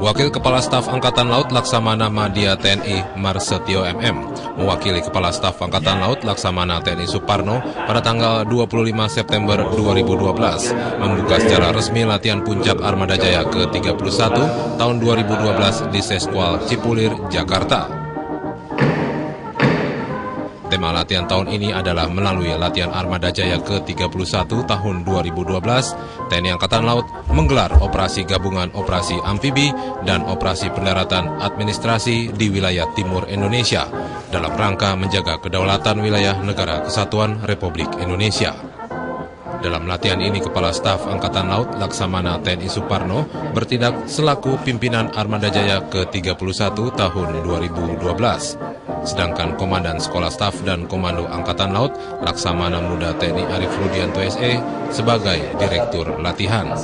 Wakil Kepala Staf Angkatan Laut Laksamana Madya TNI Marsetio MM mewakili Kepala Staf Angkatan Laut Laksamana TNI Suparno pada tanggal 25 September 2012 membuka secara resmi latihan puncak Armada Jaya ke-31 tahun 2012 di Seskual Cipulir, Jakarta. Tema latihan tahun ini adalah melalui latihan Armada Jaya ke-31 tahun 2012, TNI Angkatan Laut menggelar operasi gabungan operasi amfibi dan operasi pendaratan administrasi di wilayah timur Indonesia dalam rangka menjaga kedaulatan wilayah Negara Kesatuan Republik Indonesia. Dalam latihan ini, Kepala Staf Angkatan Laut Laksamana TNI Suparno bertindak selaku pimpinan Armada Jaya ke-31 tahun 2012. Sedangkan Komandan Sekolah Staf dan Komando Angkatan Laut Laksamana Muda TNI Arif Rudianto SE sebagai Direktur Latihan.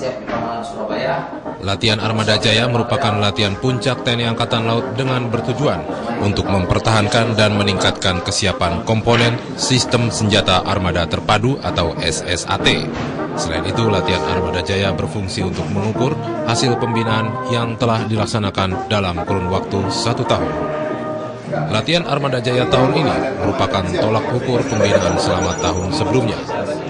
Latihan Armada Jaya merupakan latihan puncak TNI Angkatan Laut dengan bertujuan untuk mempertahankan dan meningkatkan kesiapan komponen Sistem Senjata Armada Terpadu atau SSAT. Selain itu, latihan Armada Jaya berfungsi untuk mengukur hasil pembinaan yang telah dilaksanakan dalam kurun waktu 1 tahun. Latihan Armada Jaya tahun ini merupakan tolak ukur pembinaan selama tahun sebelumnya.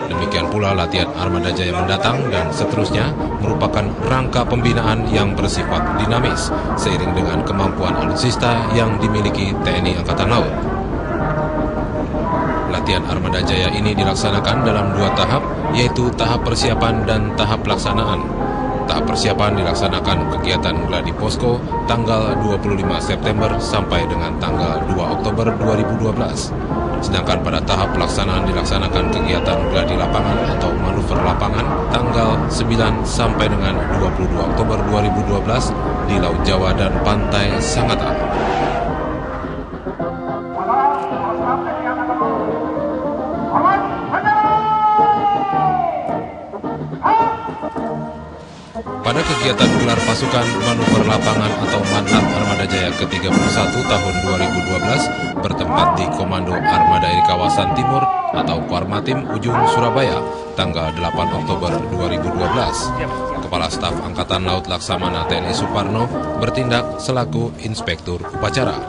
Demikian pula latihan Armada Jaya mendatang dan seterusnya merupakan rangka pembinaan yang bersifat dinamis seiring dengan kemampuan alutsista yang dimiliki TNI Angkatan Laut. Latihan Armada Jaya ini dilaksanakan dalam 2 tahap, yaitu tahap persiapan dan tahap pelaksanaan. Tahap persiapan dilaksanakan kegiatan Gladi Posko tanggal 25 September sampai dengan tanggal 2 Oktober 2012. Sedangkan pada tahap pelaksanaan dilaksanakan kegiatan Gladi Lapangan atau manuver lapangan tanggal 9 sampai dengan 22 Oktober 2012 di Laut Jawa dan Pantai Sangatta. Pada kegiatan gelar pasukan manuver lapangan atau Manlap Armada Jaya ke-31 tahun 2012 bertempat di Komando Armada di kawasan Timur atau Koarmatim Ujung Surabaya tanggal 8 Oktober 2012. Kepala Staf Angkatan Laut Laksamana TNI Suparno bertindak selaku Inspektur Upacara.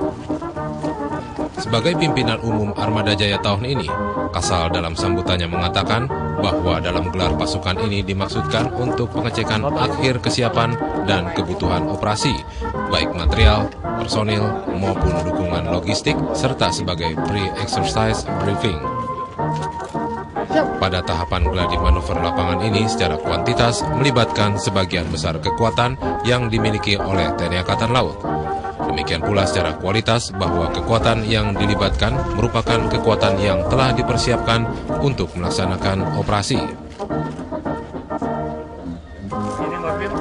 Sebagai pimpinan umum Armada Jaya tahun ini, Kasal dalam sambutannya mengatakan bahwa dalam gelar pasukan ini dimaksudkan untuk pengecekan akhir kesiapan dan kebutuhan operasi, baik material, personil, maupun dukungan logistik, serta sebagai pre-exercise briefing. Pada tahapan gladi manuver lapangan ini secara kuantitas melibatkan sebagian besar kekuatan yang dimiliki oleh TNI Angkatan Laut. Demikian pula secara kualitas bahwa kekuatan yang dilibatkan merupakan kekuatan yang telah dipersiapkan untuk melaksanakan operasi.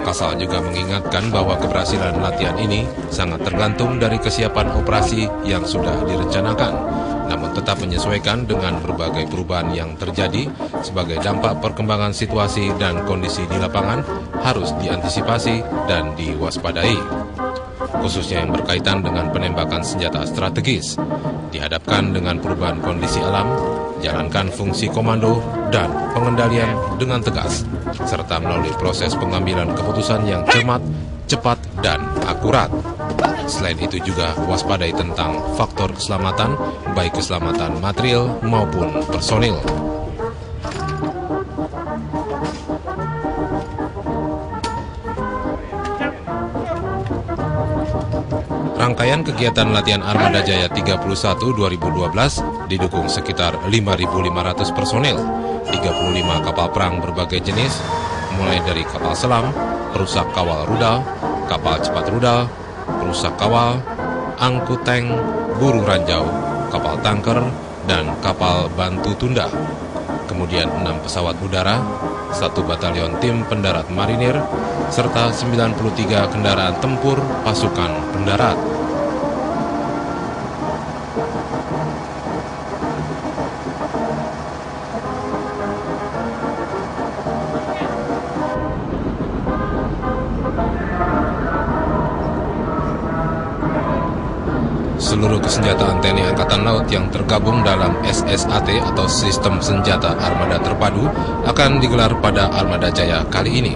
Kasal juga mengingatkan bahwa keberhasilan latihan ini sangat tergantung dari kesiapan operasi yang sudah direncanakan, namun tetap menyesuaikan dengan berbagai perubahan yang terjadi sebagai dampak perkembangan situasi dan kondisi di lapangan harus diantisipasi dan diwaspadai. Khususnya yang berkaitan dengan penembakan senjata strategis, dihadapkan dengan perubahan kondisi alam, jalankan fungsi komando dan pengendalian dengan tegas, serta melalui proses pengambilan keputusan yang cermat, cepat, dan akurat. Selain itu juga waspadai tentang faktor keselamatan, baik keselamatan material maupun personil. Rangkaian kegiatan latihan Armada Jaya 31 2012 didukung sekitar 5.500 personil, 35 kapal perang berbagai jenis, mulai dari kapal selam, perusak kawal rudal, kapal cepat rudal, perusak kawal, angkut tank, buru ranjau, kapal tanker, dan kapal bantu tunda. Kemudian 6 pesawat udara, 1 batalion tim pendarat marinir, serta 93 kendaraan tempur pasukan pendarat. Seluruh kesenjataan TNI Angkatan Laut yang tergabung dalam SSAT atau Sistem Senjata Armada Terpadu akan digelar pada Armada Jaya kali ini.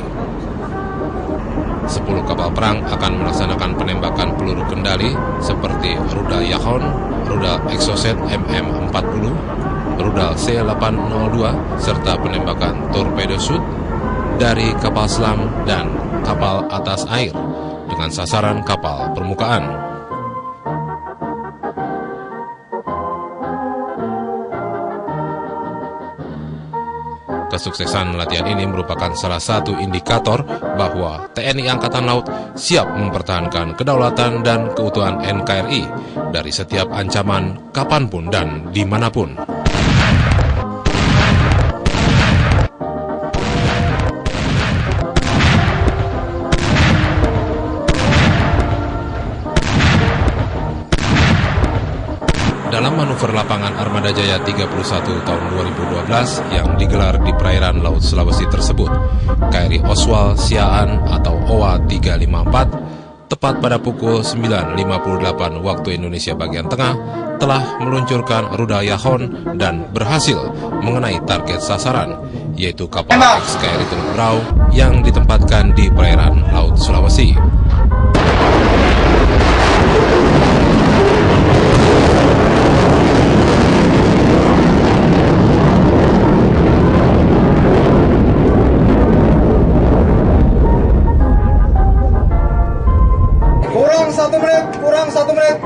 10 kapal perang akan melaksanakan penembakan peluru kendali seperti rudal Yahon, rudal Exocet MM-40, rudal C-802, serta penembakan torpedo shoot dari kapal selam dan kapal atas air dengan sasaran kapal permukaan. Kesuksesan latihan ini merupakan salah satu indikator bahwa TNI Angkatan Laut siap mempertahankan kedaulatan dan keutuhan NKRI dari setiap ancaman kapanpun dan dimanapun. Dalam manuver lapangan Armada Jaya 31 tahun 2012 yang digelar di perairan Laut Sulawesi tersebut, KRI Oswal Siaan atau OA 354 tepat pada pukul 9.58 waktu Indonesia bagian tengah telah meluncurkan rudal Yahon dan berhasil mengenai target sasaran, yaitu kapal ex-KRI Teluk Brau yang ditempatkan di perairan Laut Sulawesi. Kurang satu menit.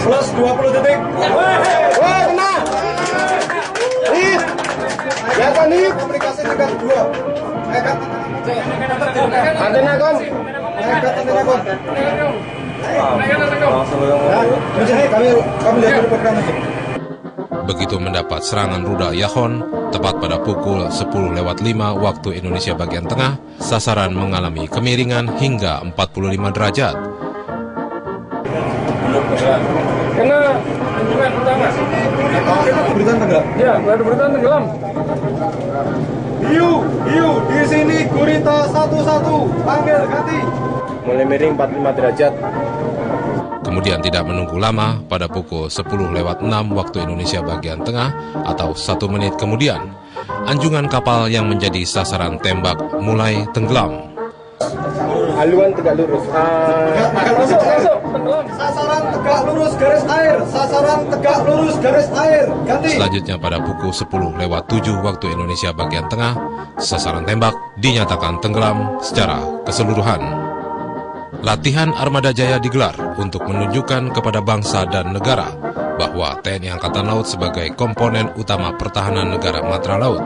Plus 20 detik. Wah, kena. Hit. Ya kan hit. Komunikasi tingkat 2. Antena kom. Antena kom. Kami lihat dulu program aja. Begitu mendapat serangan rudal Yahon, tepat pada pukul 10.05 waktu Indonesia bagian tengah, sasaran mengalami kemiringan hingga 45 derajat. Kena hubungan pertama. Beritaan tenggelam. Ya, ada beritaan tenggelam. Hiu, di sini gurita 11, panggil ganti. Mulai miring 45 derajat. Kemudian tidak menunggu lama, pada pukul 10.06 waktu Indonesia bagian tengah atau 1 menit kemudian, anjungan kapal yang menjadi sasaran tembak mulai tenggelam. Haluan tegak lurus. Masuk, tenggelam. Sasaran tegak lurus garis air. Sasaran tegak lurus garis air. Ganti. Selanjutnya pada pukul 10.07 waktu Indonesia bagian tengah, sasaran tembak dinyatakan tenggelam secara keseluruhan. Latihan Armada Jaya digelar untuk menunjukkan kepada bangsa dan negara bahwa TNI Angkatan Laut sebagai komponen utama pertahanan negara Matra Laut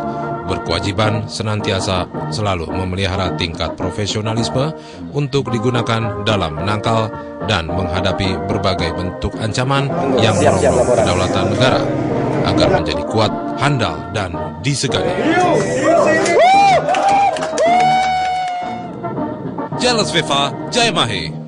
berkewajiban senantiasa selalu memelihara tingkat profesionalisme untuk digunakan dalam menangkal dan menghadapi berbagai bentuk ancaman yang merongrong kedaulatan negara agar menjadi kuat, handal, dan disegani. Jelas Viva Jaya Mahe.